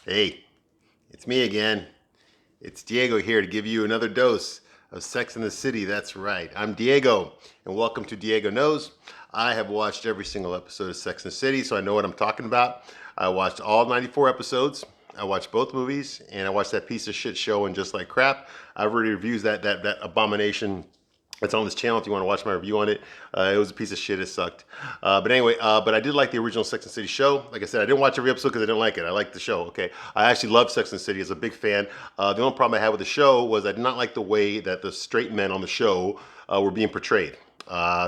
Hey, it's me again. It's Diego here to give you another dose of Sex in the City. That's right. I'm Diego, and welcome to Diego Knows. I have watched every single episode of Sex in the City, so I know what I'm talking about. I watched all 94 episodes. I watched both movies, and I watched that piece of shit show and Just Like Crap. I've already reviewed that abomination. It's on this channel if you want to watch my review on it. It was a piece of shit. It sucked. But anyway, but I did like the original Sex and the City show. Like I said, I didn't watch every episode because I didn't like it. I liked the show, okay? I actually love Sex and the City. As a big fan. The only problem I had with the show was I did not like the way that the straight men on the show were being portrayed.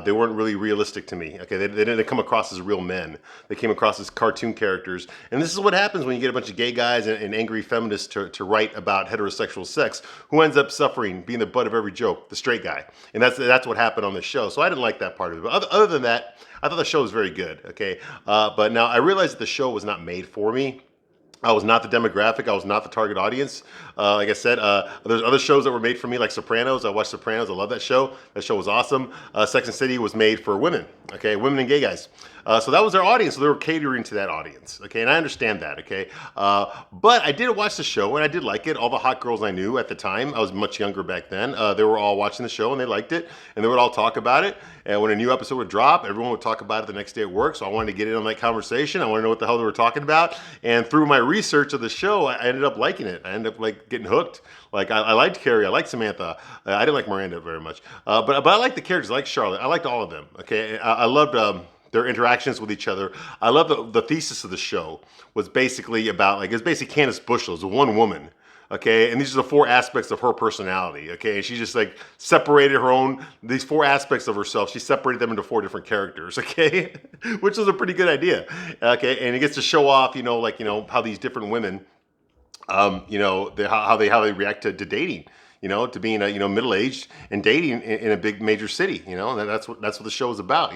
They weren't really realistic to me. Okay, they didn't come across as real men. They came across as cartoon characters. And this is what happens when you get a bunch of gay guys and angry feminists to write about heterosexual sex. Who ends up suffering, being the butt of every joke? The straight guy. And that's what happened on this show. So I didn't like that part of it. But other than that, I thought the show was very good. Okay, but now I realized that the show was not made for me. I was not the demographic. I was not the target audience. Like I said, there's other shows that were made for me, like Sopranos. I watched Sopranos. I love that show. That show was awesome. Sex and the City was made for women, okay, women and gay guys. So that was their audience. So they were catering to that audience, okay, and I understand that, okay. But I did watch the show and I did like it. All the hot girls I knew at the time, I was much younger back then, they were all watching the show and they liked it and they would all talk about it. And when a new episode would drop, everyone would talk about it the next day at work. So I wanted to get in on that conversation. I wanted to know what the hell they were talking about. And through my research of the show, I ended up liking it. I ended up like getting hooked. Like I liked Carrie, I liked Samantha. I didn't like Miranda very much, but I liked the characters. I liked Charlotte. I liked all of them. Okay, I loved their interactions with each other. I love the thesis of the show was basically about like it's basically Candace Bushel is one woman. Okay, and these are the four aspects of her personality. Okay, and she just like separated her own these four aspects of herself. She separated them into four different characters. Okay, which was a pretty good idea. Okay, and it gets to show off, how these different women, how they react to dating. To being middle aged and dating in a big major city. And that's what the show is about.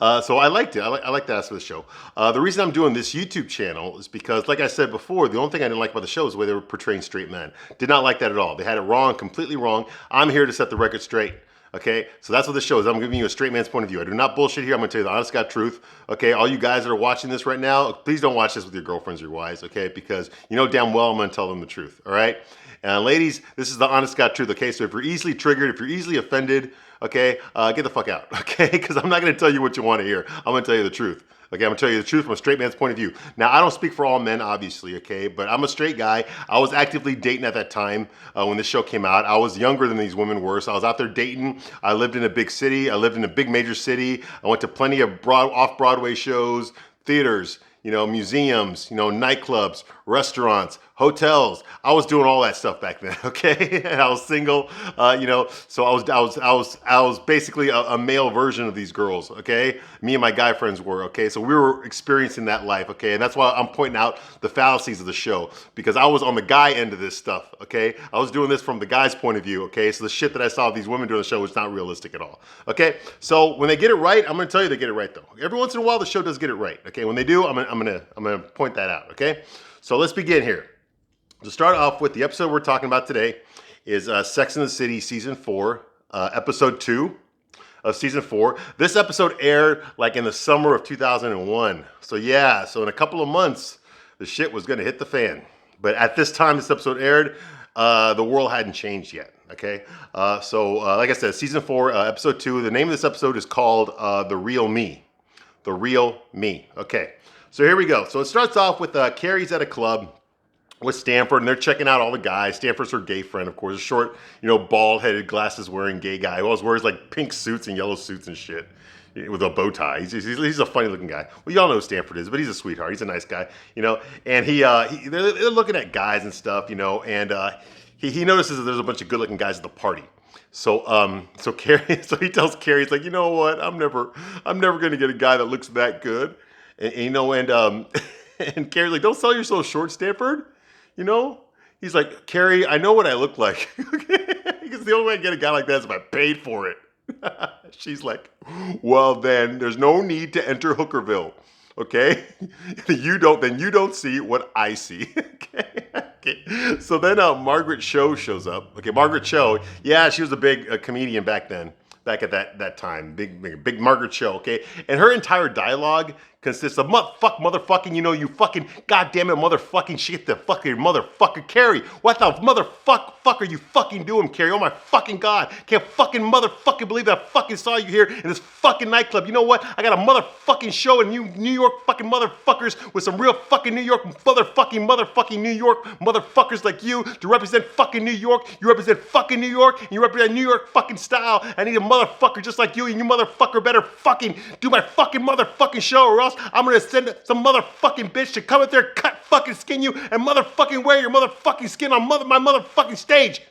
So I liked it. I like that aspect of the show. The reason I'm doing this YouTube channel is because, like I said before, the only thing I didn't like about the show is the way they were portraying straight men. Did not like that at all. They had it wrong, completely wrong. I'm here to set the record straight. Okay, so that's what the show is. I'm giving you a straight man's point of view. I do not bullshit here. I'm going to tell you the honest God truth. Okay, all you guys that are watching this right now, please don't watch this with your girlfriends or your wives. Okay, because you know damn well I'm going to tell them the truth. All right, and ladies, this is the honest God truth. Okay, so if you're easily triggered, if you're easily offended, okay, get the fuck out. Okay, because I'm not going to tell you what you want to hear. I'm going to tell you the truth. Okay, I'm gonna tell you the truth from a straight man's point of view. Now, I don't speak for all men, obviously, okay, but I'm a straight guy. I was actively dating at that time when this show came out. I was younger than these women were, so I was out there dating. I lived in a big city. I lived in a big major city. I went to plenty of off-Broadway shows, theaters, museums, nightclubs, restaurants, hotels. I was doing all that stuff back then, okay? And I was single, so I was basically a male version of these girls, okay? Me and my guy friends were, okay? So we were experiencing that life, okay? And that's why I'm pointing out the fallacies of the show, because I was on the guy end of this stuff, okay? I was doing this from the guy's point of view, okay? So the shit that I saw of these women doing the show was not realistic at all, okay? So when they get it right, I'm gonna tell you they get it right though. Every once in a while, the show does get it right, okay? When they do, I'm gonna point that out, okay? So let's begin here. To start off with, the episode we're talking about today is Sex and the City Season 4, Episode 2 of Season 4. This episode aired like in the summer of 2001. So yeah, so in a couple of months, the shit was going to hit the fan. But at this time this episode aired, the world hadn't changed yet, okay? Like I said, Season 4, Episode 2, the name of this episode is called The Real Me. The Real Me, okay. So here we go. So it starts off with Carrie's at a club with Stanford, and they're checking out all the guys. Stanford's her gay friend, of course, a short, bald-headed, glasses-wearing gay guy who always wears like pink suits and yellow suits and shit with a bow tie. He's a funny-looking guy. Well, y'all know who Stanford is, but he's a sweetheart. He's a nice guy, And they're looking at guys and stuff, and he notices that there's a bunch of good-looking guys at the party. So Carrie, so he tells Carrie, he's like, you know what? I'm never gonna get a guy that looks that good, and and Carrie's like, don't sell yourself short, Stanford. He's like, Carrie, I know what I look like. Because the only way I get a guy like that is if I paid for it. She's like, well, then there's no need to enter Hookerville. Okay? You don't see what I see. Okay. So then Margaret Cho shows up. Okay, Margaret Cho, yeah, she was a big comedian back then. Back at that time, big Margaret Cho, okay? And her entire dialogue consists of motherfucking, you fucking goddamn it, motherfucking shit, the fucking motherfucker Carrie. What the fuck are you fucking doing, Carrie? Oh my fucking God. Can't fucking motherfucking believe that I fucking saw you here in this fucking nightclub. You know what? I got a motherfucking show in New York fucking motherfuckers with some real fucking New York motherfucking New York motherfuckers like you to represent fucking New York. You represent fucking New York, and you represent New York fucking style. I need a motherfucker just like you, and you motherfucker better fucking do my fucking motherfucking show, or else I'm gonna send some motherfucking bitch to come up there, cut fucking skin you, and motherfucking wear your motherfucking skin on my motherfucking stage.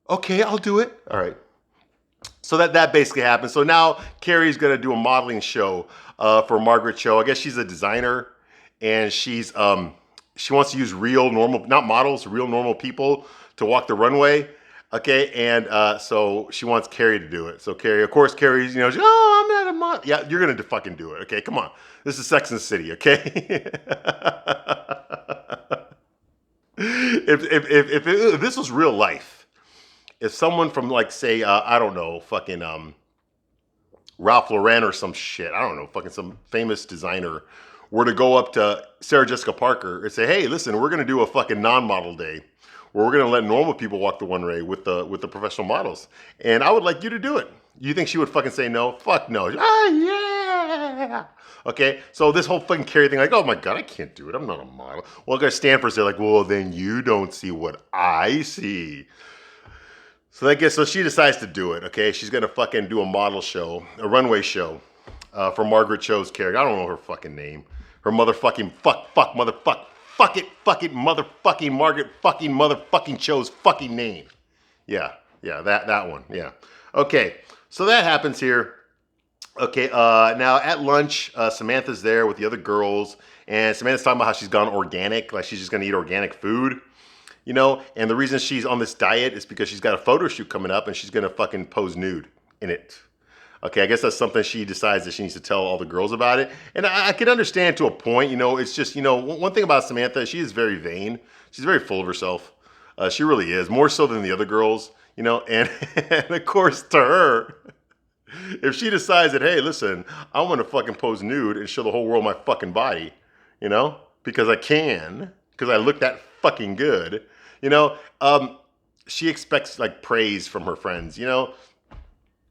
Okay, I'll do it. All right. So that basically happened. So now Carrie's gonna do a modeling show for Margaret Cho. I guess she's a designer, and she wants to use real normal, not models, real normal people to walk the runway. Okay, and so she wants Carrie to do it. So Carrie, of course, Carrie's, she's, oh, I'm not a model. Yeah, you're gonna fucking do it. Okay, come on. This is Sex and the City. Okay. if this was real life, if someone from like say I don't know, fucking Ralph Lauren or some shit, I don't know, fucking some famous designer were to go up to Sarah Jessica Parker and say, hey, listen, we're gonna do a fucking non-model day where we're gonna let normal people walk the runway with the professional models, and I would like you to do it. You think she would fucking say no? Fuck no. Ah, yeah. Okay, so this whole fucking Carrie thing, like, oh my God, I can't do it. I'm not a model. Well, guys, Stanford's, they're like, well, then you don't see what I see. So she decides to do it. Okay, she's gonna fucking do a model show, a runway show, for Margaret Cho's character. I don't know her fucking name. Her motherfucking fuck it, motherfucking Margaret fucking motherfucking Cho's fucking name. Yeah, that one. Yeah. Okay, so that happens here. Okay, now at lunch, Samantha's there with the other girls, and Samantha's talking about how she's gone organic, like she's just gonna eat organic food. And the reason she's on this diet is because she's got a photo shoot coming up and she's gonna fucking pose nude in it. Okay, I guess that's something she decides that she needs to tell all the girls about it. And I can understand to a point, it's just, one thing about Samantha, she is very vain. She's very full of herself. She really is, more so than the other girls, and of course to her, if she decides that, hey, listen, I want to fucking pose nude and show the whole world my fucking body, because I look that fucking good, she expects like praise from her friends,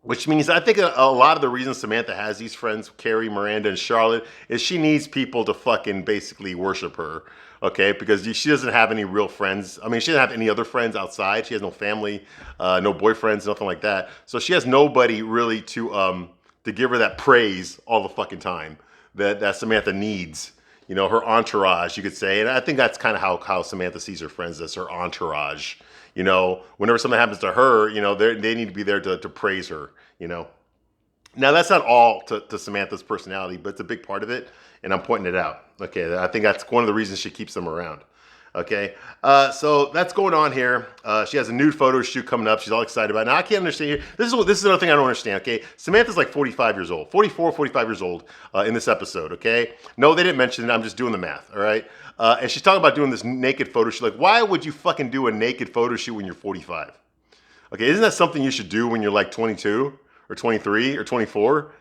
which means I think a lot of the reason Samantha has these friends, Carrie, Miranda, and Charlotte, is she needs people to fucking basically worship her, okay? Because she doesn't have any real friends. I mean, she doesn't have any other friends outside. She has no family, no boyfriends, nothing like that. So she has nobody really to give her that praise all the fucking time that Samantha needs. Her entourage, you could say. And I think that's kind of how Samantha sees her friends, as her entourage. Whenever something happens to her, they need to be there to praise her, Now, that's not all to Samantha's personality, but it's a big part of it, and I'm pointing it out. Okay, I think that's one of the reasons she keeps them around. Okay, so that's going on here. She has a nude photo shoot coming up. She's all excited about it. Now, I can't understand here. This is another thing I don't understand, okay? Samantha's like 45 years old, 44, 45 years old in this episode, okay? No, they didn't mention it. I'm just doing the math, all right? And she's talking about doing this naked photo shoot. Like, why would you fucking do a naked photo shoot when you're 45? Okay, isn't that something you should do when you're like 22 or 23 or 24?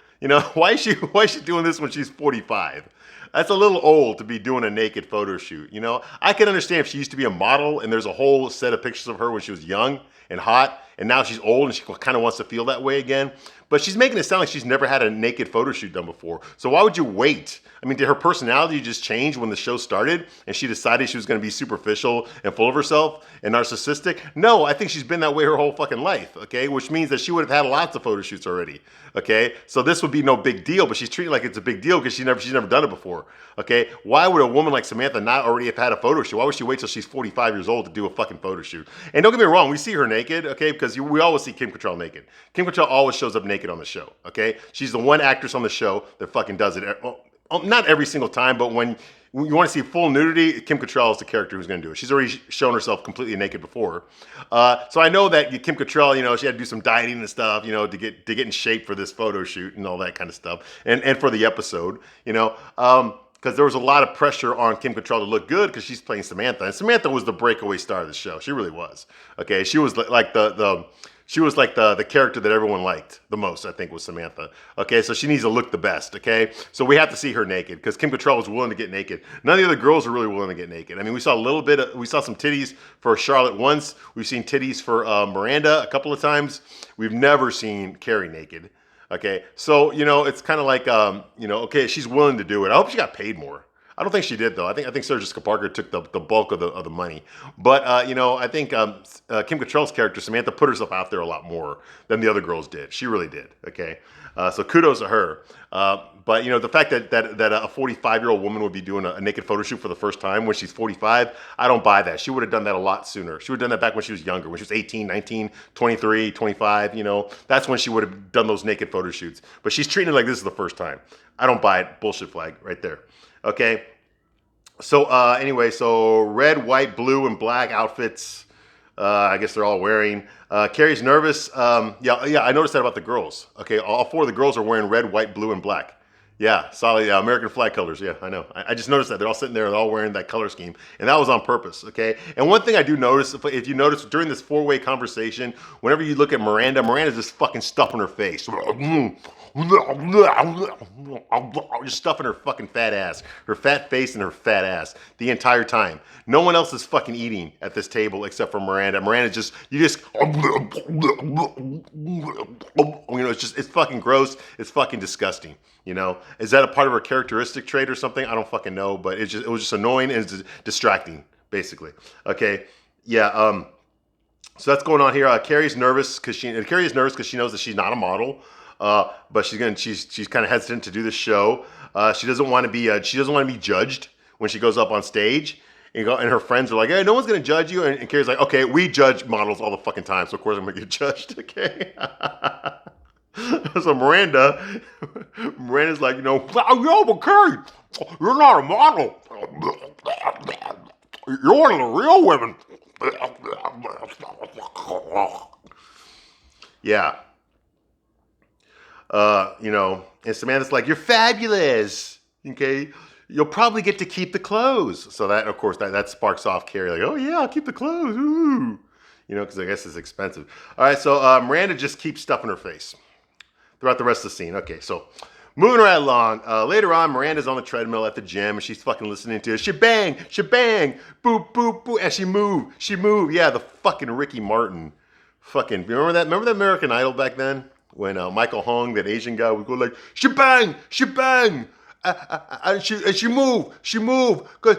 Why is she doing this when she's 45? That's a little old to be doing a naked photo shoot. I can understand if she used to be a model and there's a whole set of pictures of her when she was young and hot, and now she's old and she kind of wants to feel that way again. But she's making it sound like she's never had a naked photo shoot done before. So why would you wait? I mean, did her personality just change when the show started and she decided she was going to be superficial and full of herself and narcissistic? No, I think she's been that way her whole fucking life, okay? Which means that she would have had lots of photo shoots already, okay? So this would be no big deal, but she's treating it like it's a big deal because she's never done it before, okay? Why would a woman like Samantha not already have had a photo shoot? Why would she wait till she's 45 years old to do a fucking photo shoot? And don't get me wrong, we see her naked, okay? Because we always see Kim Cattrall naked. Kim Cattrall always shows up naked on the show, okay? She's the one actress on the show that fucking does it. Not every single time, but when you want to see full nudity, Kim Cattrall is the character who's going to do it. She's already shown herself completely naked before. So I know that Kim Cattrall, she had to do some dieting and stuff, to get in shape for this photo shoot and all that kind of stuff, and for the episode, because there was a lot of pressure on Kim Cattrall to look good because she's playing Samantha, and Samantha was the breakaway star of the show. She really was. Okay, she was like She was like the character that everyone liked the most, I think, was Samantha. Okay, so she needs to look the best, okay? So we have to see her naked because Kim Cattrall was willing to get naked. None of the other girls are really willing to get naked. I mean, we saw we saw some titties for Charlotte once. We've seen titties for Miranda a couple of times. We've never seen Carrie naked. Okay, so, it's kind of like, okay, she's willing to do it. I hope she got paid more. I don't think she did though. I think Sarah Jessica Parker took the bulk of the money. But I think Kim Cattrall's character Samantha put herself out there a lot more than the other girls did. She really did. Okay, so kudos to her. But the fact that a 45-year-old woman would be doing a naked photo shoot for the first time when she's 45, I don't buy that. She would have done that a lot sooner. She would have done that back when she was younger, when she was 18, 19, 23, 25. That's when she would have done those naked photo shoots. But she's treating it like this is the first time. I don't buy it. Bullshit flag right there. Okay. So anyway, so red, white, blue, and black outfits. I guess they're all wearing. Carrie's nervous. Yeah, I noticed that about the girls. Okay, all four of the girls are wearing red, white, blue, and black. Yeah, solid American flag colors. Yeah, I know. I just noticed that. They're all sitting there. They're all wearing that color scheme. And that was on purpose, okay? And one thing I do notice, if you notice during this four-way conversation, whenever you look at Miranda's just fucking stuffing her face. Just stuffing her fucking fat ass. Her fat face and her fat ass the entire time. No one else is fucking eating at this table except for Miranda. It's fucking gross. It's fucking disgusting. Is that a part of her characteristic trait or something? I don't fucking know, but it was just annoying and it's distracting, basically. Okay, yeah. So that's going on here. Carrie's nervous because she knows that she's not a model, but she's kind of hesitant to do the show. She doesn't want to be judged when she goes up on stage. And her friends are like, "Hey, no one's gonna judge you." And Carrie's like, "Okay, we judge models all the fucking time, so of course I'm gonna get judged." Okay. So Miranda's like, "Yo, but Carrie, you're not a model. You're one of the real women." Yeah. And Samantha's like, "You're fabulous. Okay, you'll probably get to keep the clothes." So that, of course, that sparks off Carrie like, "Oh yeah, I'll keep the clothes." Ooh. Because I guess it's expensive. All right, so Miranda just keeps stuffing her face throughout the rest of the scene. Okay, so moving right along. Later on, Miranda's on the treadmill at the gym, and she's fucking listening to shebang, shebang, boop, boop, boop, and she moved. Yeah, the fucking Ricky Martin. Fucking, remember that? Remember that American Idol back then? When Michael Hung, that Asian guy, would go like, shebang, shebang. And she moved, because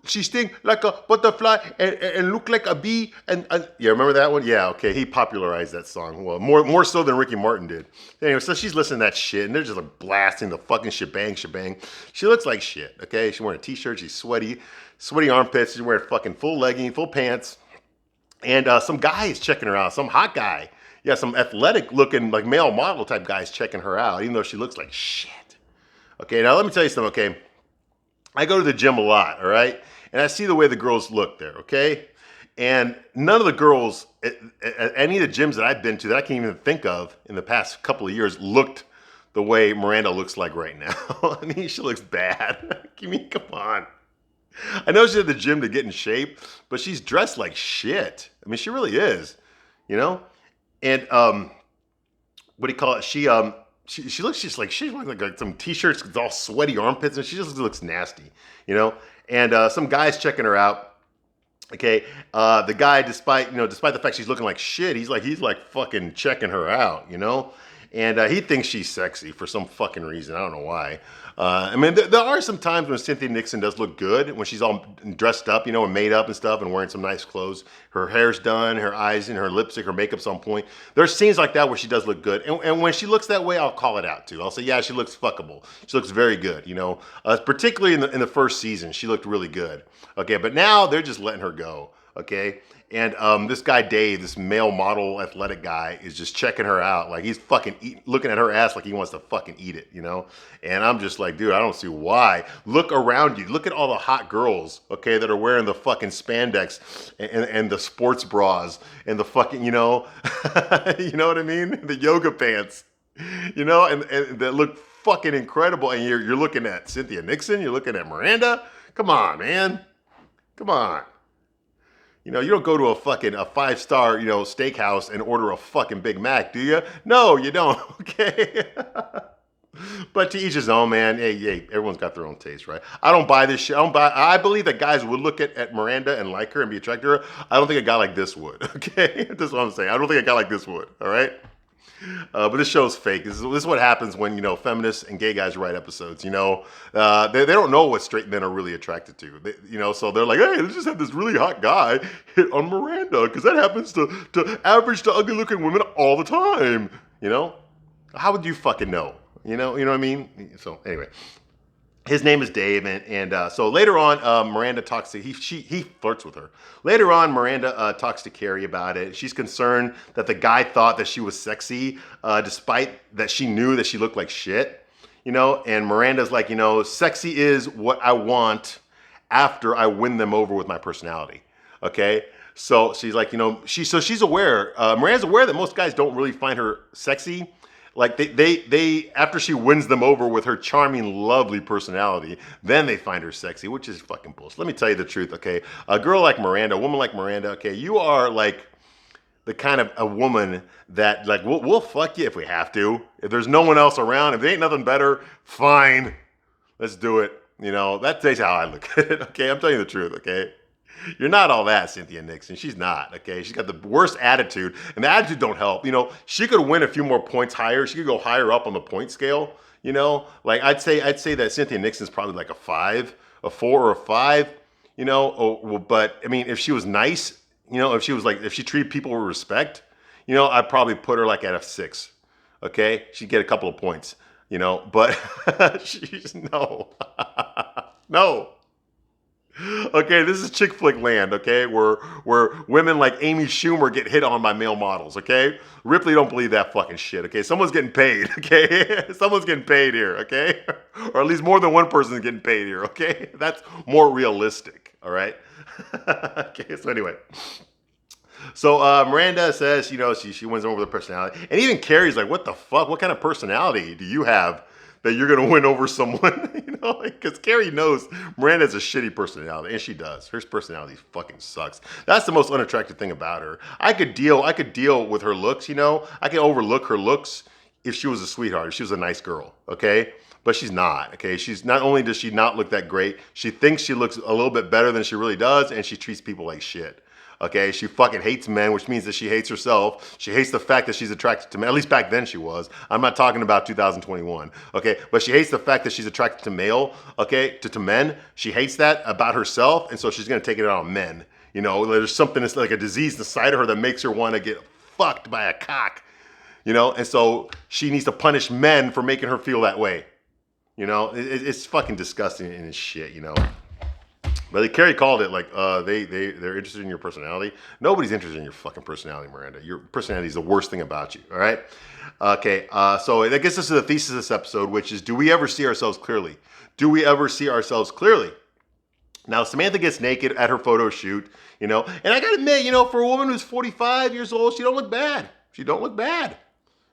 she sting like a butterfly and look like a bee. And yeah, remember that one? Yeah, okay, he popularized that song. Well, more so than Ricky Martin did. Anyway, so she's listening to that shit, and they're just like blasting the fucking shebang. She looks like shit, okay? She's wearing a t-shirt, she's sweaty armpits, she's wearing fucking full legging, full pants. And some guy is checking her out, some hot guy. Yeah, some athletic looking, like male model type guy's checking her out, even though she looks like shit. Okay, now let me tell you something, okay? I go to the gym a lot, all right? And I see the way the girls look there, okay? And none of the girls at any of the gyms that I've been to that I can't even think of in the past couple of years looked the way Miranda looks like right now. I mean, she looks bad. I mean, come on. I know she's at the gym to get in shape, but she's dressed like shit. I mean, she really is, And what do you call it? She looks just like she's wearing like some t-shirts with all sweaty armpits, and she just looks nasty, And some guy's checking her out. Okay, the guy, despite the fact she's looking like shit, he's like fucking checking her out, And he thinks she's sexy for some fucking reason. I don't know why. I mean, there are some times when Cynthia Nixon does look good, when she's all dressed up, and made up and stuff, and wearing some nice clothes. Her hair's done, her eyes and her lipstick, her makeup's on point. There's scenes like that where she does look good. And when she looks that way, I'll call it out too. I'll say, yeah, she looks fuckable. She looks very good, particularly in the first season, she looked really good. Okay, but now they're just letting her go. Okay. And this guy Dave, this male model athletic guy, is just checking her out. Like he's fucking looking at her ass like he wants to fucking eat it, And I'm just like, dude, I don't see why. Look around you. Look at all the hot girls, okay, that are wearing the fucking spandex and the sports bras and the fucking, you know what I mean? The yoga pants, and that look fucking incredible. And you're looking at Cynthia Nixon. You're looking at Miranda. Come on, man. Come on. You know, you don't go to a 5-star, steakhouse and order a fucking Big Mac, do you? No, you don't. Okay. But to each his own, man. Hey, everyone's got their own taste, right? I don't buy this shit. I believe that guys would look at Miranda and like her and be attracted to her. I don't think a guy like this would. Okay, that's what I'm saying. I don't think a guy like this would. All right. But this show's fake. This is what happens when feminists and gay guys write episodes. They don't know what straight men are really attracted to. So they're like, hey, let's just have this really hot guy hit on Miranda because that happens to average to ugly looking women all the time. How would you fucking know? You know what I mean? So anyway, his name is Dave, and so later on, Miranda talks to he flirts with her. Later on, Miranda talks to Carrie about it. She's concerned that the guy thought that she was sexy, despite that she knew that she looked like shit. And Miranda's like, sexy is what I want after I win them over with my personality. Okay. So she's like, she's aware. Miranda's aware that most guys don't really find her sexy. Like they after she wins them over with her charming, lovely personality, then they find her sexy, which is fucking bullshit. Let me tell you the truth, okay? A girl like Miranda, a woman like Miranda, okay, you are like the kind of a woman that like we'll fuck you if we have to. If there's no one else around, if there ain't nothing better, fine, let's do it. That's how I look at it. Okay, I'm telling you the truth. Okay. You're not all that, Cynthia Nixon. She's not, okay? She's got the worst attitude, and the attitude don't help. She could win a few more points higher. She could go higher up on the point scale, Like, I'd say that Cynthia Nixon's probably like a 5, a 4 or a 5, but, I mean, if she was nice, if she treated people with respect, I'd probably put her like at a 6, okay? She'd get a couple of points, but she's, no. No. Okay, this is chick flick land, okay, where women like Amy Schumer get hit on by male models, okay? Ripley don't believe that fucking shit, okay? Someone's getting paid, okay? Someone's getting paid here, okay? Or at least more than one person is getting paid here, okay? That's more realistic, all right? Okay, so anyway. So Miranda says, she wins over the personality. And even Carrie's like, what the fuck? What kind of personality do you have that you're going to win over someone? Because Carrie knows Miranda has a shitty personality, and she does. Her personality fucking sucks. That's the most unattractive thing about her. I could deal with her looks, I could overlook her looks if she was a sweetheart, if she was a nice girl, okay? But she's not, okay? She's not only does she not look that great, she thinks she looks a little bit better than she really does, and she treats people like shit. Okay, she fucking hates men, which means that she hates herself. She hates the fact that she's attracted to men. At least back then she was. I'm not talking about 2021. Okay, but she hates the fact that she's attracted to male. Okay, to men. She hates that about herself, and so she's gonna take it out on men. There's something that's like a disease inside of her that makes her want to get fucked by a cock. And so she needs to punish men for making her feel that way. It's fucking disgusting and it's shit. But Carrie called it like they're interested in your personality. Nobody's interested in your fucking personality, Miranda. Your personality is the worst thing about you. All right. Okay. So that gets us to the thesis of this episode, which is: do we ever see ourselves clearly? Do we ever see ourselves clearly? Now Samantha gets naked at her photo shoot, and I gotta admit, for a woman who's 45 years old, she don't look bad. She don't look bad.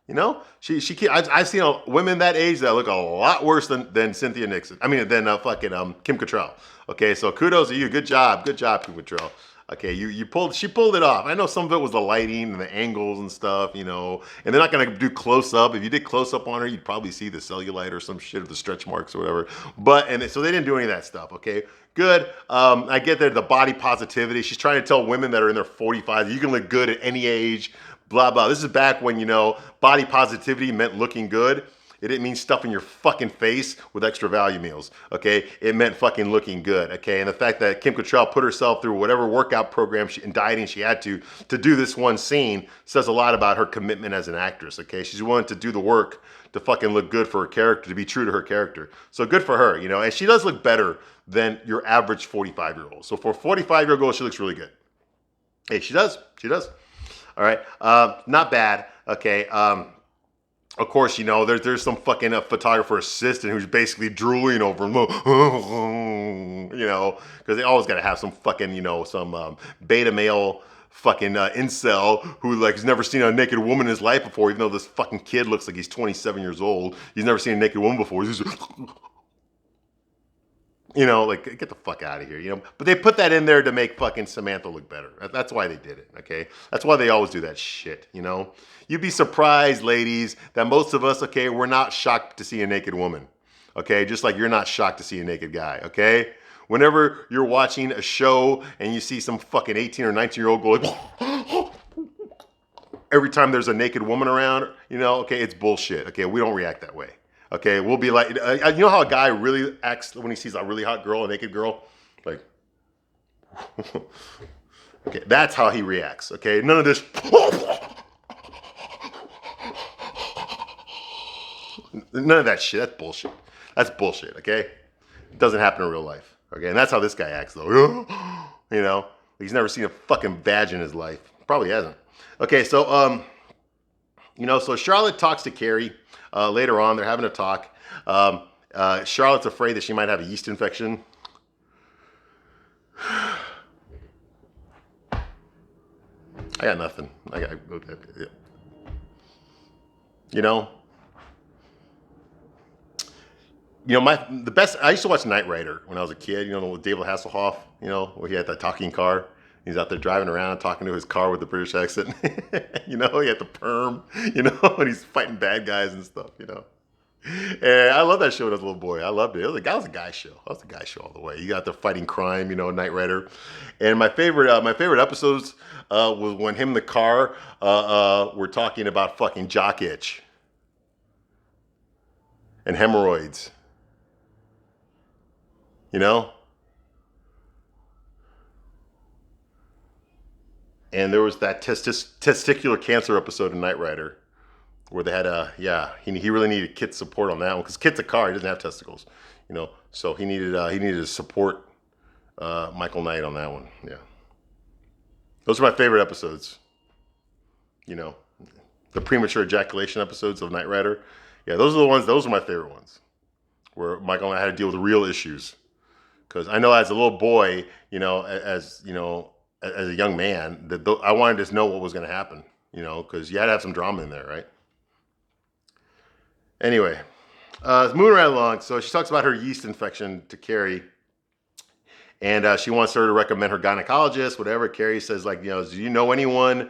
I've seen women that age that look a lot worse than Cynthia Nixon. I mean, than Kim Cattrall. Okay, so kudos to you. Good job, Kim Cattrall. Okay, she pulled it off. I know some of it was the lighting and the angles and stuff, and they're not gonna do close up. If you did close up on her, you'd probably see the cellulite or some shit, or the stretch marks or whatever. So they didn't do any of that stuff. Okay, good. I get that the body positivity. She's trying to tell women that are in their 45s, you can look good at any age. Blah, blah. This is back when, body positivity meant looking good. It didn't mean stuffing your fucking face with extra value meals, okay? It meant fucking looking good, okay? And the fact that Kim Cattrall put herself through whatever workout program and dieting she had to do this one scene says a lot about her commitment as an actress, okay? She's willing to do the work to fucking look good for her character, to be true to her character. So good for her, and she does look better than your average 45-year-old. So for a 45-year-old girl, she looks really good. Hey, she does. All right, not bad. Okay, of course, there's some fucking photographer assistant who's basically drooling over him, because they always got to have some fucking, some beta male fucking incel who like has never seen a naked woman in his life before, even though this fucking kid looks like he's 27 years old. He's never seen a naked woman before. He's just, You know, like, get the fuck out of here, you know. But they put that in there to make fucking Samantha look better. That's why they did it, okay? That's why they always do that shit, you know. You'd be surprised, ladies, that most of us, okay, we're not shocked to see a naked woman, okay? Just like you're not shocked to see a naked guy, okay? Whenever you're watching a show and you see some fucking 18 or 19-year-old go like, every time there's a naked woman around, you know, okay, it's bullshit, okay? We don't react that way. Okay, we'll be like, you know how a guy really acts when he sees a really hot girl, a naked girl? Like, okay, that's how he reacts, okay? None of this, none of that shit. That's bullshit. That's bullshit, okay? It doesn't happen in real life, okay? And that's how this guy acts, though. You know, he's never seen a fucking badge in his life. Probably hasn't. Okay, so, you know, so Charlotte talks to Carrie. Later on, they're having a talk. Charlotte's afraid that she might have a yeast infection. I got nothing. You know, the best. I used to watch Knight Rider when I was a kid. You know, with David Hasselhoff. You know, where he had that talking car. He's out there driving around, talking to his car with the British accent. You know, he had the perm. You know, and he's fighting bad guys and stuff. You know, and I love that show as a little boy. I loved it. That was a guy show. That was a guy show all the way. You got there fighting crime. You know, Knight Rider. And my favorite episodes was when him and the car were talking about fucking jock itch and hemorrhoids. You know. And there was that testicular cancer episode in Knight Rider where they had he really needed Kit's support on that one because Kit's a car, he doesn't have testicles, you know, so he needed to support Michael Knight on that one. Yeah, those are my favorite episodes. You know, the premature ejaculation episodes of Knight Rider. Yeah, those are the ones. Those are my favorite ones where Michael Knight had to deal with real issues. Because I know as a little boy, you know, as a young man, I wanted to know what was going to happen, you know, because you had to have some drama in there, right? Anyway, moving right along. So she talks about her yeast infection to Carrie, and she wants her to recommend her gynecologist, whatever. Carrie says, like, you know, do you know anyone?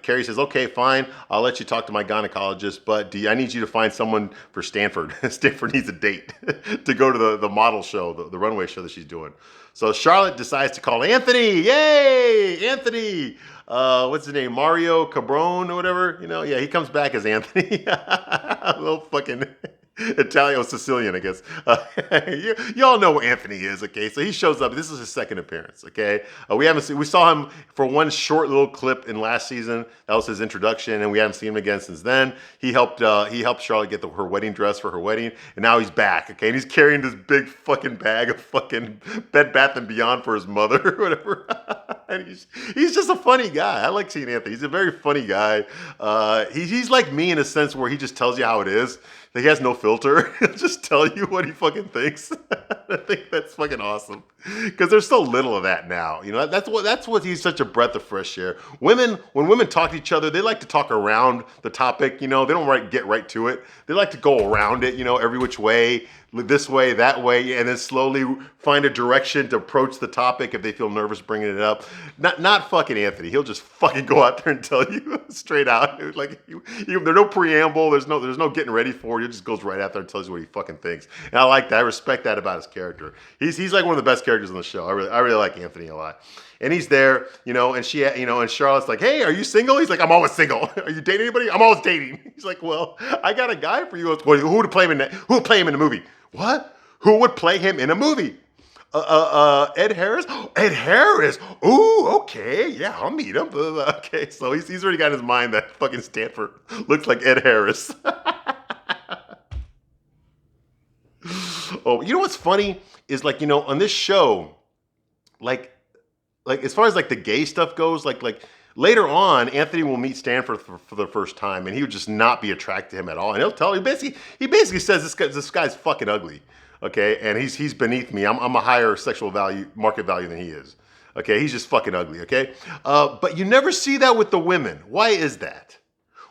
Carrie says, okay, fine. I'll let you talk to my gynecologist, but I need you to find someone for Stanford. Stanford needs a date to go to the model show, the runway show that she's doing. So Charlotte decides to call Anthony. Yay, Anthony. What's his name? Mario Cabrone or whatever. You know, yeah, he comes back as Anthony. A little fucking Italian, Sicilian, I guess. You all know who Anthony is, okay? So he shows up. This is his second appearance, okay? We saw him for one short little clip in last season. That was his introduction, and we haven't seen him again since then. He helped Charlotte get her wedding dress for her wedding, and now he's back, okay? And he's carrying this big fucking bag of fucking Bed Bath & Beyond for his mother or whatever. And he's just a funny guy. I like seeing Anthony. He's a very funny guy. He's like me in a sense where he just tells you how it is. He has no filter. He'll just tell you what he fucking thinks. I think that's fucking awesome. Because there's so little of that now. You know, that's what he's such a breath of fresh air. When women talk to each other, they like to talk around the topic. You know, they don't get right to it. They like to go around it, you know, every which way, this way, that way, and then slowly find a direction to approach the topic if they feel nervous bringing it up. Not fucking Anthony. He'll just fucking go out there and tell you straight out. Like there's no preamble. There's no getting ready for it. He just goes right out there and tells you what he fucking thinks. And I like that. I respect that about his character. He's like one of the best characters on the show. I really like Anthony a lot. And he's there, you know, and and Charlotte's like, hey, are you single? He's like, I'm always single. Are you dating anybody? I'm always dating. He's like, well, I got a guy for you. Who would play him in the movie? What? Who would play him in a movie? Ed Harris? Ed Harris? Ooh, okay. Yeah, I'll meet him. Okay, so he's already got in his mind that fucking Stanford looks like Ed Harris. Oh, you know what's funny is, like, you know, on this show, like as far as like the gay stuff goes, like later on, Anthony will meet Stanford for the first time, and he would just not be attracted to him at all. And he'll tell he basically says this guy's fucking ugly, okay, and he's beneath me. I'm a higher market value than he is, okay. He's just fucking ugly, okay. But you never see that with the women. Why is that?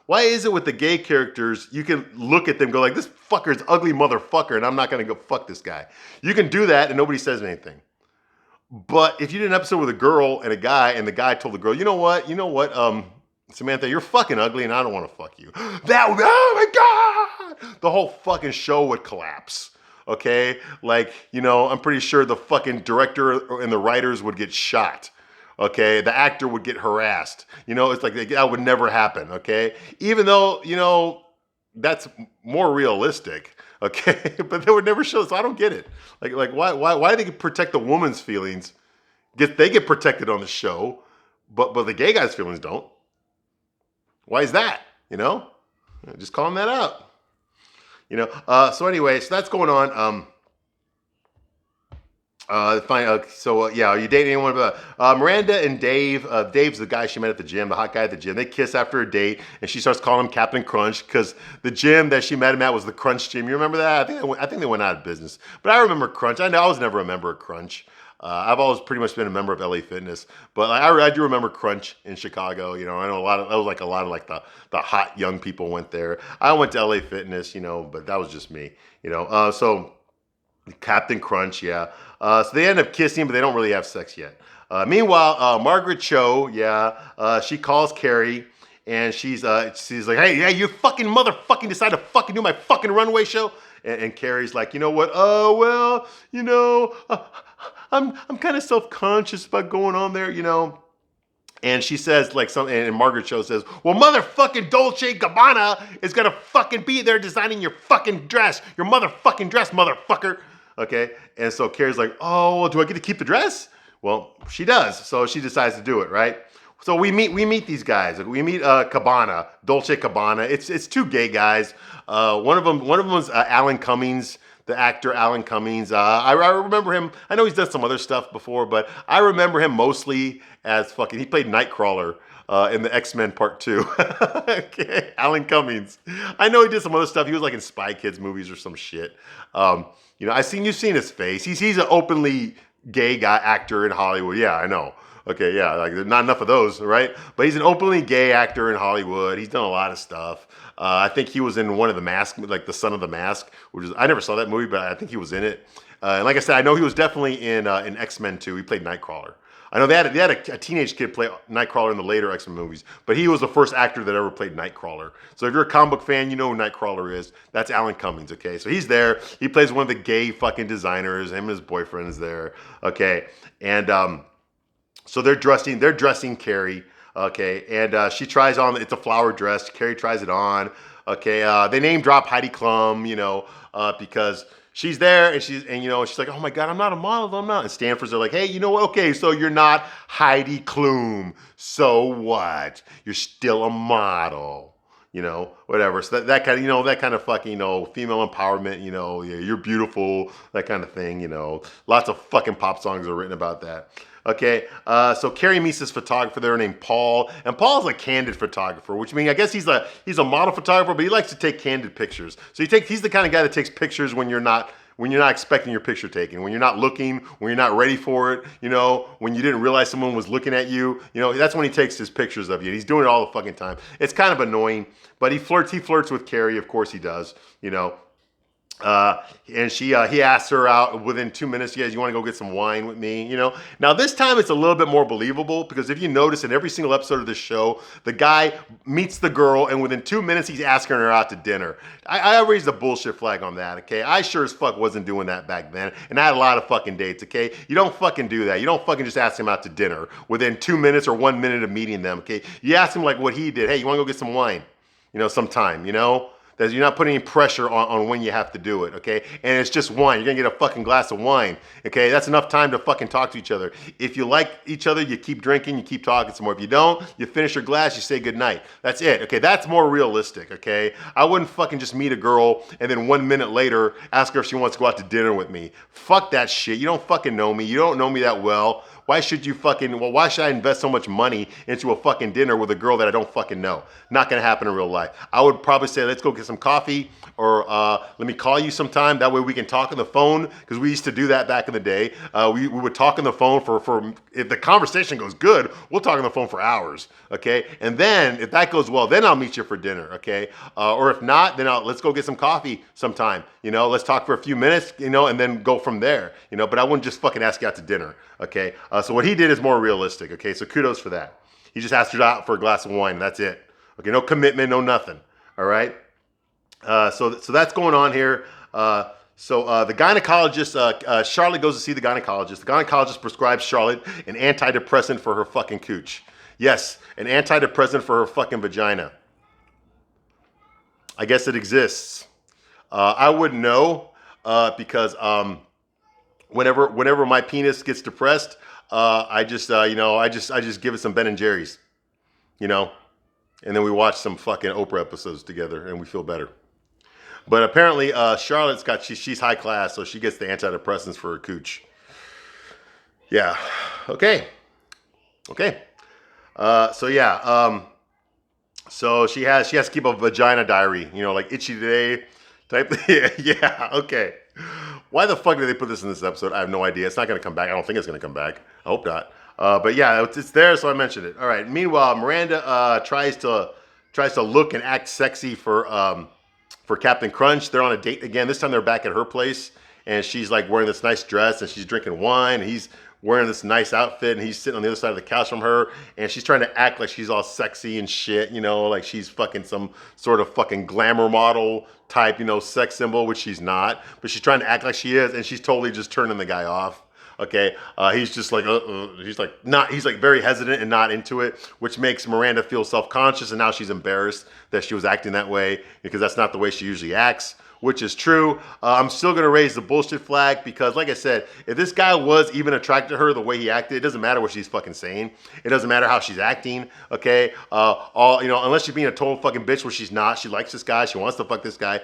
Why is it with the gay characters, you can look at them and go like, this fucker's ugly motherfucker, and I'm not going to go fuck this guy. You can do that and nobody says anything. But if you did an episode with a girl and a guy, and the guy told the girl, you know what, Samantha, you're fucking ugly and I don't want to fuck you. Oh my God! The whole fucking show would collapse. Okay? Like, I'm pretty sure the fucking director and the writers would get shot. Okay? The actor would get harassed. It's like that would never happen. Okay? Even though, that's more realistic. Okay? But they would never show this. So I don't get it. Like why do they protect the woman's feelings? They get protected on the show, but the gay guy's feelings don't. Why is that? Just calling that out. So anyway, so that's going on. Fine. Yeah, are you dating anyone? Miranda and Dave. Dave's the guy she met at the gym, the hot guy at the gym. They kiss after a date, and she starts calling him Captain Crunch because the gym that she met him at was the Crunch gym. You remember that? I think they went out of business. But I remember Crunch. I was never a member of Crunch. I've always pretty much been a member of LA Fitness, but I do remember Crunch in Chicago. I know a lot of the hot young people went there. I went to LA Fitness, but that was just me. So Captain Crunch, yeah. So they end up kissing, but they don't really have sex yet. Meanwhile, Margaret Cho, she calls Carrie, and she's like, hey, yeah, you fucking motherfucking decide to fucking do my fucking runway show. And Carrie's like, you know what? Oh, well, I'm kind of self-conscious about going on there, And she says and Margaret Cho says, well, motherfucking Dolce & Gabbana is gonna fucking be there designing your fucking dress, your motherfucking dress, motherfucker. Okay, and so Carrie's like, oh, do I get to keep the dress? Well, she does, so she decides to do it, right? So we meet these guys. We meet Cabana, Dolce Cabana. It's two gay guys. One of them is Alan Cummings, the actor Alan Cummings. I remember him. I know he's done some other stuff before, but I remember him mostly as he played Nightcrawler in the X-Men Part 2. Okay, Alan Cummings. I know he did some other stuff. He was like in Spy Kids movies or some shit. You've seen his face. He's an openly gay guy actor in Hollywood. Yeah, I know. Okay, yeah, there's not enough of those, right? But he's an openly gay actor in Hollywood. He's done a lot of stuff. I think he was in one of the Mask, like The Son of the Mask, I never saw that movie, but I think he was in it. And like I said, I know he was definitely in X-Men 2. He played Nightcrawler. I know they had a teenage kid play Nightcrawler in the later X-Men movies, but he was the first actor that ever played Nightcrawler. So if you're a comic book fan, you know who Nightcrawler is. That's Alan Cummings, okay? So he's there. He plays one of the gay fucking designers. Him and his boyfriend is there, okay? And so they're dressing Carrie, okay? And she tries on, it's a flower dress. Carrie tries it on, okay? They name drop Heidi Klum, because she's there, and she's like, oh my God, I'm not a model, I'm not. And Stanford's are like, hey, you know what? Okay, so you're not Heidi Klum. So what? You're still a model, whatever. So that kind of fucking, female empowerment, you're beautiful, that kind of thing, Lots of fucking pop songs are written about that. Okay, so Carrie meets this photographer there named Paul, and Paul's a candid photographer, which means I guess he's a model photographer, but he likes to take candid pictures. So he's the kind of guy that takes pictures when you're not expecting your picture taken, when you're not looking, when you're not ready for it, when you didn't realize someone was looking at you, that's when he takes his pictures of you. He's doing it all the fucking time. It's kind of annoying, but he flirts with Carrie, of course he does, and he asks her out within 2 minutes. Yeah, you want to go get some wine with me? Now this time it's a little bit more believable because if you notice in every single episode of this show, the guy meets the girl and within 2 minutes he's asking her out to dinner. I raised a bullshit flag on that. Okay, I sure as fuck wasn't doing that back then, and I had a lot of fucking dates. Okay, you don't fucking do that. You don't fucking just ask him out to dinner within 2 minutes or 1 minute of meeting them. Okay, you ask him like what he did. Hey, you want to go get some wine? Sometime. That you're not putting any pressure on when you have to do it, okay? And it's just wine. You're gonna get a fucking glass of wine, okay? That's enough time to fucking talk to each other. If you like each other, you keep drinking, you keep talking some more. If you don't, you finish your glass, you say goodnight. That's it, okay? That's more realistic, okay? I wouldn't fucking just meet a girl and then 1 minute later ask her if she wants to go out to dinner with me. Fuck that shit. You don't fucking know me. You don't know me that well. Why should I invest so much money into a fucking dinner with a girl that I don't fucking know? Not gonna happen in real life. I would probably say, let's go get some coffee, or let me call you sometime. That way we can talk on the phone, because we used to do that back in the day. We would talk on the phone for if the conversation goes good, we'll talk on the phone for hours, okay? And then if that goes well, then I'll meet you for dinner, okay? Or if not, then let's go get some coffee sometime, let's talk for a few minutes, and then go from there, but I wouldn't just fucking ask you out to dinner, okay? So what he did is more realistic, okay? So kudos for that. He just asked her out for a glass of wine, and that's it. Okay, no commitment, no nothing, all right? So that's going on here. So the gynecologist, Charlotte goes to see the gynecologist. The gynecologist prescribes Charlotte an antidepressant for her fucking cooch. Yes, an antidepressant for her fucking vagina. I guess it exists. I wouldn't know because whenever my penis gets depressed, I just give it some Ben and Jerry's, and then we watch some fucking Oprah episodes together, and we feel better. But apparently, Charlotte's she's high class, so she gets the antidepressants for her cooch. Yeah. Okay. So she has to keep a vagina diary, like itchy today type. Yeah. Okay. Why the fuck did they put this in this episode? I have no idea. It's not going to come back. I don't think it's going to come back. I hope not. But yeah, it's there, so I mentioned it. All right. Meanwhile, Miranda tries to look and act sexy for Captain Crunch. They're on a date again. This time they're back at her place, and she's like wearing this nice dress, and she's drinking wine, and he's wearing this nice outfit, and he's sitting on the other side of the couch from her, and she's trying to act like she's all sexy and shit, like she's fucking some sort of fucking glamour model type, sex symbol, which she's not, but she's trying to act like she is, and she's totally just turning the guy off. Okay, he's just like, he's like very hesitant and not into it, which makes Miranda feel self-conscious, and now she's embarrassed that she was acting that way, because that's not the way she usually acts, which is true. I'm still gonna raise the bullshit flag, because like I said, if this guy was even attracted to her the way he acted, it doesn't matter what she's fucking saying. It doesn't matter how she's acting, okay? Unless she's being a total fucking bitch, which she's not. She likes this guy, she wants to fuck this guy.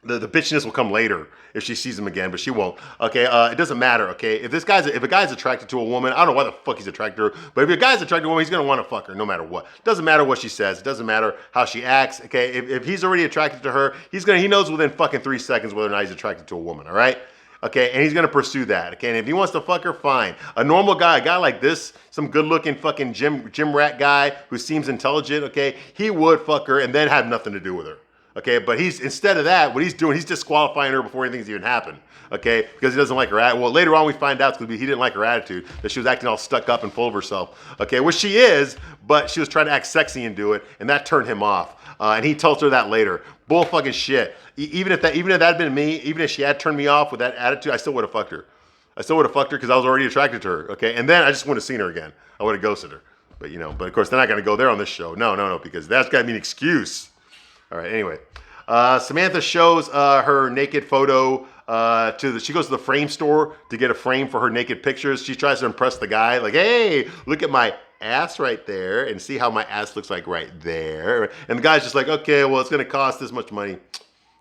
The bitchiness will come later if she sees him again, but she won't. Okay, it doesn't matter. Okay, if a guy's attracted to a woman, I don't know why the fuck he's attracted to her, but if a guy's attracted to a woman, he's gonna want to fuck her no matter what. Doesn't matter what she says. It doesn't matter how she acts. Okay, if he's already attracted to her, he knows within fucking 3 seconds whether or not he's attracted to a woman. All right. Okay, and he's gonna pursue that. Okay, and if he wants to fuck her, fine. A normal guy, a guy like this, some good-looking fucking gym rat guy who seems intelligent. Okay, he would fuck her and then have nothing to do with her. Okay, but instead of that, what he's doing, he's disqualifying her before anything's even happened. Okay, because he doesn't like her attitude. Well, later on we find out because he didn't like her attitude, that she was acting all stuck up and full of herself. Okay, which she is, but she was trying to act sexy and do it, and that turned him off. And he tells her that later. Bull fucking shit. Even if that had been me, even if she had turned me off with that attitude, I still would have fucked her. I still would have fucked her because I was already attracted to her. Okay, and then I just wouldn't have seen her again. I would have ghosted her. But of course they're not gonna go there on this show. No, because that's gotta be an excuse. All right, anyway. Samantha shows her naked photo she goes to the frame store to get a frame for her naked pictures. She tries to impress the guy, like, hey, look at my ass right there, and see how my ass looks like right there. And the guy's just like, okay, well, it's gonna cost this much money.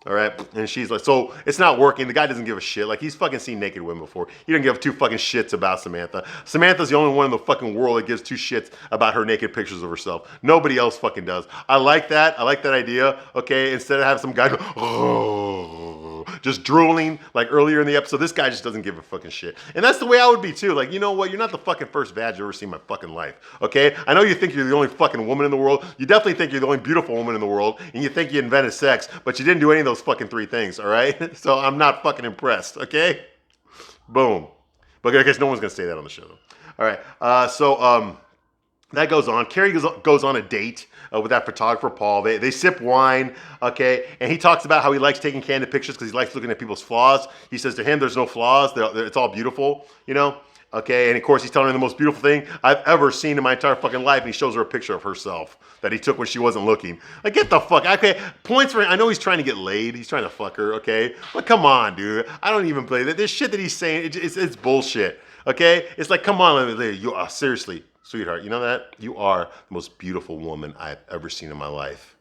All right, and she's like, so it's not working. The guy doesn't give a shit. Like, he's fucking seen naked women before. He doesn't give two fucking shits about Samantha. Samantha's the only one in the fucking world that gives two shits about her naked pictures of herself. Nobody else fucking does. I like that. I like that idea. Okay, instead of having some guy go, just drooling like earlier in the episode, this guy just doesn't give a fucking shit. And that's the way I would be too. Like, you know what? You're not the fucking first vag I've ever seen in my fucking life. Okay, I know you think you're the only fucking woman in the world. You definitely think you're the only beautiful woman in the world, and you think you invented sex, but you didn't do any of those fucking three things, all right? So I'm not fucking impressed, okay? Boom. But I guess no one's going to say that on the show. All right, so that goes on. Carrie goes on a date with that photographer, Paul. They sip wine, okay? And he talks about how he likes taking candid pictures because he likes looking at people's flaws. He says to him, there's no flaws. It's all beautiful, Okay, and of course he's telling her the most beautiful thing I've ever seen in my entire fucking life, and he shows her a picture of herself that he took when she wasn't looking. Like, get the fuck, okay, points for him. I know he's trying to get laid, he's trying to fuck her, okay? But come on, dude, I don't even play that. This shit that he's saying, it's bullshit, okay? It's like, come on, you are, seriously, sweetheart, you know that? You are the most beautiful woman I've ever seen in my life.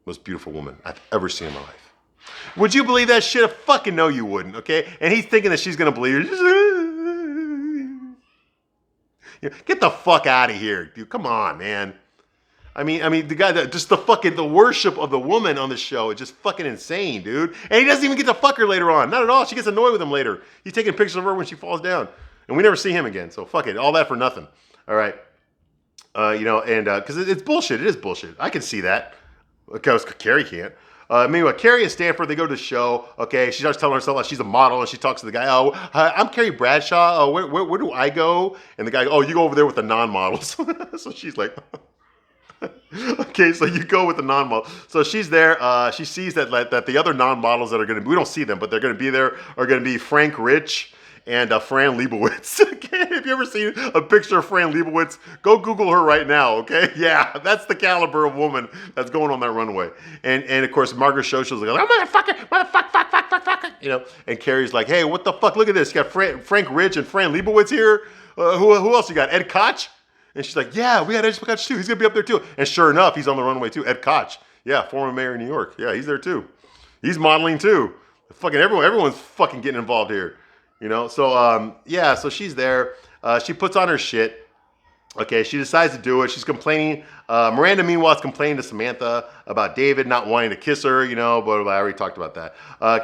Most beautiful woman I've ever seen in my life. Would you believe that shit? Fucking no, you wouldn't, okay? And he's thinking that she's gonna believe it. Get the fuck out of here, dude. Come on, man. I mean, the guy that just the worship of the woman on the show is just fucking insane, dude. And he doesn't even get to fuck her later on. Not at all. She gets annoyed with him later. He's taking pictures of her when she falls down. And we never see him again. So fuck it. All that for nothing. All right. Because it's bullshit. It is bullshit. I can see that. Because Carrie can't. Meanwhile, Carrie and Stanford, they go to the show. Okay, she starts telling herself like she's a model, and she talks to the guy. Oh, hi, I'm Carrie Bradshaw. Oh, where do I go? And the guy, oh, you go over there with the non-models. So she's like, okay, so you go with the non-model. So she's there. She sees that the other non-models that are going to be, we don't see them, but they're going to be there, are going to be Frank Rich and Fran Lebowitz. Okay, if you ever seen a picture of Fran Lebowitz, go Google her right now. Okay, yeah, that's the caliber of woman that's going on that runway. And of course, Margaret Shosh's like, oh, fuck. You know, and Carrie's like, hey, what the fuck? Look at this. You got Frank Rich and Fran Lebowitz here. Who else you got? Ed Koch? And she's like, yeah, we got Ed Koch too. He's gonna be up there too. And sure enough, he's on the runway too. Ed Koch, yeah, former mayor of New York. Yeah, he's there too. He's modeling too. Fucking everyone's fucking getting involved here. You know, so yeah, so she's there. She puts on her shit. Okay, she decides to do it. She's complaining. Miranda, meanwhile, is complaining to Samantha about David not wanting to kiss her, you know, but I already talked about that.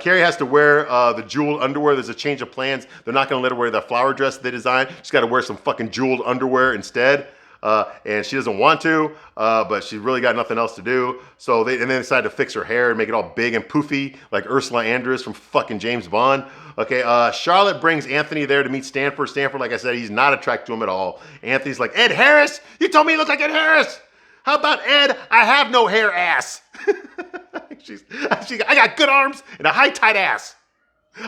Carrie has to wear the jeweled underwear. There's a change of plans. They're not going to let her wear that flower dress they designed. She's got to wear some fucking jeweled underwear instead. And she doesn't want to, but she's really got nothing else to do. So they decide to fix her hair and make it all big and poofy, like Ursula Andress from fucking James Bond. Okay, Charlotte brings Anthony there to meet Stanford. Stanford, like I said, he's not attracted to him at all. Anthony's like, Ed Harris? You told me you look like Ed Harris. How about Ed? I have no hair ass. I got good arms and a high tight ass.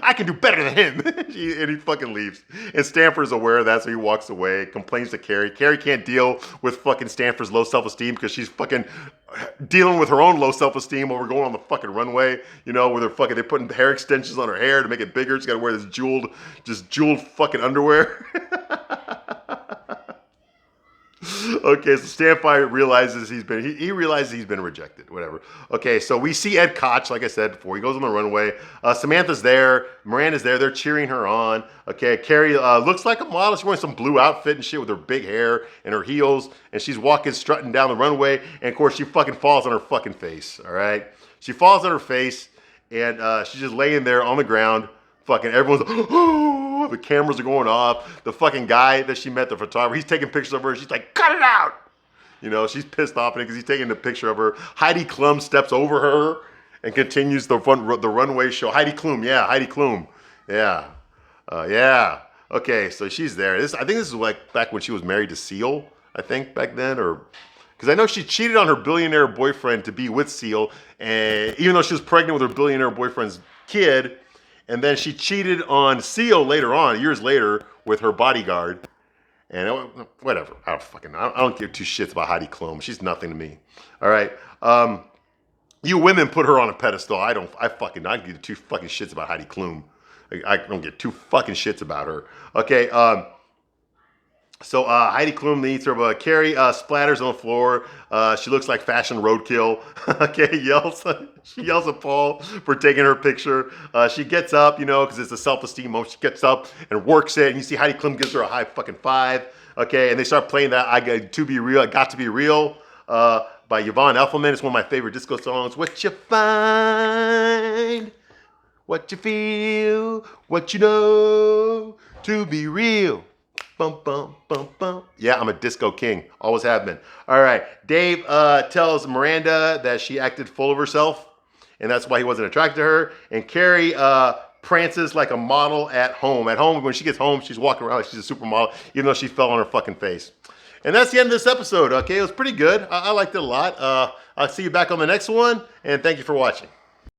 I can do better than him. And he fucking leaves. And Stanford's aware of that, so he walks away, complains to Carrie. Carrie can't deal with fucking Stanford's low self-esteem because she's fucking dealing with her own low self-esteem while we're going on the fucking runway, you know, where they're putting hair extensions on her hair to make it bigger. She's got to wear this jeweled fucking underwear. Okay, so Stanford realizes he realizes he's been rejected, whatever. Okay, so we see Ed Koch, like I said before, he goes on the runway. Samantha's there, Miranda's there, they're cheering her on. Okay, Carrie looks like a model. She's wearing some blue outfit and shit with her big hair and her heels, and she's strutting down the runway, and of course she fucking falls on her fucking face, all right? She falls on her face, and she's just laying there on the ground. Fucking everyone's like, oh, the cameras are going off. The fucking guy that she met, the photographer, he's taking pictures of her. She's like, cut it out. You know, she's pissed off because he's taking a picture of her. Heidi Klum steps over her and continues the runway show. Heidi Klum, yeah, Heidi Klum. Yeah. Yeah. Okay, so she's there. I think this is like back when she was married to Seal, I think, back then. Or because I know she cheated on her billionaire boyfriend to be with Seal, and even though she was pregnant with her billionaire boyfriend's kid. And then she cheated on Seal later on, years later, with her bodyguard. And whatever. I don't give two shits about Heidi Klum. She's nothing to me. All right. You women put her on a pedestal. I don't give two fucking shits about Heidi Klum. I don't give two fucking shits about her. Okay. So Heidi Klum eats her. Carrie splatters on the floor. She looks like fashion roadkill. Okay, she yells at Paul for taking her picture. She gets up, you know, because it's a self-esteem moment. She gets up and works it. And you see Heidi Klum gives her a high fucking five. Okay, and they start playing that I Got to Be Real by Yvonne Elfman. It's one of my favorite disco songs. What you find, what you feel, what you know to be real. Bum, bum, bum, bum. Yeah, I'm a disco king. Always have been. All right. Dave tells Miranda that she acted full of herself, and that's why he wasn't attracted to her. And Carrie prances like a model at home. At home, when she gets home, she's walking around like she's a supermodel, even though she fell on her fucking face. And that's the end of this episode, okay? It was pretty good. I liked it a lot. I'll see you back on the next one, and thank you for watching.